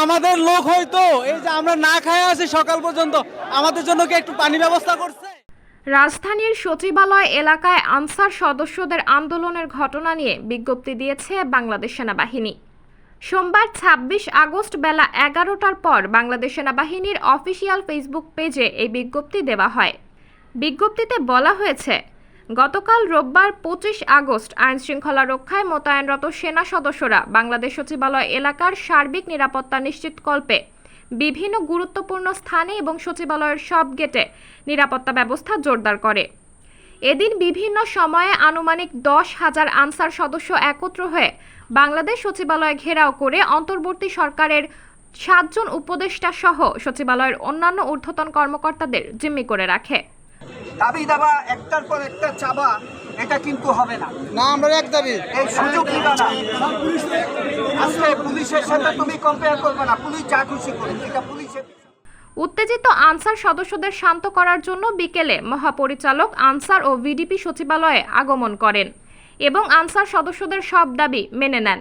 আমাদের লোক হয়তো এই যে আমরা না খায় আছি সকাল পর্যন্ত, আমাদের জন্য কি একটু পানি ব্যবস্থা করছে? রাজধানীর সচিবালয় এলাকায় আনসার সদস্যদের আন্দোলনের ঘটনা নিয়ে বিজ্ঞপ্তি দিয়েছে বাংলাদেশ সেনাবাহিনী। সোমবার ২৬ আগস্ট বেলা ১১টার পর বাংলাদেশ সেনাবাহিনীর অফিসিয়াল ফেসবুক পেজে এই বিজ্ঞপ্তি দেওয়া হয়। বিজ্ঞপ্তিতে বলা হয়েছে, গতকাল রোববার ২৫ আগস্ট আইনশৃঙ্খলা রক্ষায় মোতায়েনরত সেনা সদস্যরা বাংলাদেশ সচিবালয় এলাকার সার্বিক নিরাপত্তা নিশ্চিতকল্পে বিভিন্ন গুরুত্বপূর্ণ স্থানে এবং সচিবালয়ের সব গেটে নিরাপত্তা ব্যবস্থা জোরদার করে। এদিন বিভিন্ন সময়ে আনুমানিক ১০,০০০ আনসার সদস্য একত্র হয়ে বাংলাদেশ সচিবালয় ঘেরাও করে অন্তর্বর্তী সরকারের ৭ জন উপদেষ্টা সহ সচিবালয়ের অন্যান্য ঊর্ধ্বতন কর্মকর্তাদের জিম্মি করে রাখে। দাবি দাবা একটার পর একটা চাবা, এটা কিন্তু হবে না। না, আমরা এক দাবি এই সুযোগ দিবা না। আজকে পুলিশের সাথে তুমি কম্পেয়ার করবে না, পুলিশ যা খুশি করে, এটা পুলিশের। উত্তেজিত আনসার সদস্যদের শান্ত করার জন্য বিকেলে মহাপরিচালক আনসার ও ভিডিপি সচিবালয়ে আগমন করেন এবং আনসার সদস্যদের সব দাবি মেনে নেন।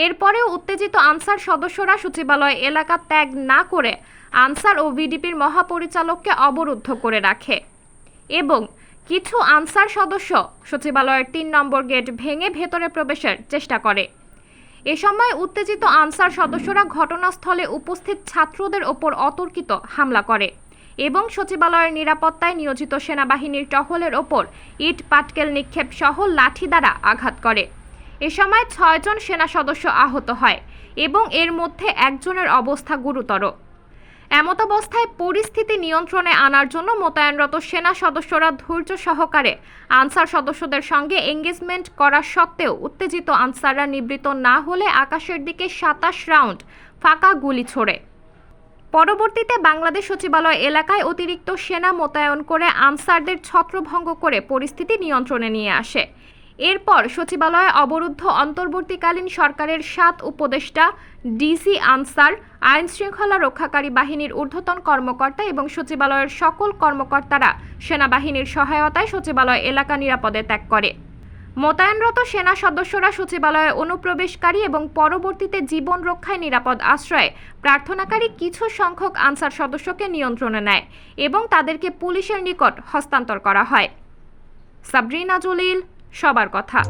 এরপরেও উত্তেজিত আনসার সদস্যরা সচিবালয় এলাকা ত্যাগ না করে আনসার ও ভিডিপির মহাপরিচালককে অবরুদ্ধ করে রাখে এবং কিছু আনসার সদস্য সচিবালয়ের ৩ নম্বর গেট ভেঙে ভেতরে প্রবেশের চেষ্টা করে। এ সময় উত্তেজিত আনসার সদস্যরা ঘটনাস্থলে উপস্থিত ছাত্রদের ওপর অতর্কিত হামলা করে এবং সচিবালয়ের নিরাপত্তায় নিয়োজিত সেনাবাহিনীর টহলের ওপর ইট পাটকেল নিক্ষেপ সহ লাঠি দ্বারা আঘাত করে। এ সময় ৬ জন সেনা সদস্য আহত হয় এবং এর মধ্যে একজনের অবস্থা গুরুতর। এমতাবস্থায় পরিস্থিতি নিয়ন্ত্রণে আনার জন্য মোতায়েনরত সেনা সদস্যরা ধৈর্য সহকারে আনসার সদস্যদের সঙ্গে এঙ্গেজমেন্ট করা সত্ত্বেও উত্তেজিত আনসাররা নিবৃত্ত না হলে আকাশের দিকে ২৭ রাউন্ড ফাঁকা গুলি ছোড়ে। পরবর্তীতে বাংলাদেশ সচিবালয় এলাকায় অতিরিক্ত সেনা মোতায়েন করে আনসারদের ছত্রভঙ্গ করে পরিস্থিতি নিয়ন্ত্রণে নিয়ে আসে। এরপর সচিবালয়ে অবরুদ্ধ অন্তর্বর্তীকালীন সরকারের ৭ উপদেষ্টা, ডিসি আনসার, আইন শৃঙ্খলা রক্ষাকারী বাহিনীর ঊর্ধ্বতন কর্মকর্তা এবং সচিবালয়ের সকল কর্মকর্তারা সেনাবাহিনীর সহায়তায় সচিবালয় এলাকা নিরাপদে ত্যাগ করে। মোতায়েনরত সেনা সদস্যরা সচিবালয়ে অনুপ্রবেশকারী এবং পরবর্তীতে জীবন রক্ষায় নিরাপদ আশ্রয়ে প্রার্থনাকারী কিছু সংখ্যক আনসার সদস্যকে নিয়ন্ত্রণে নেয় এবং তাদেরকে পুলিশের নিকট হস্তান্তর করা হয়। সাবরিনা জলিল, সবার কথা।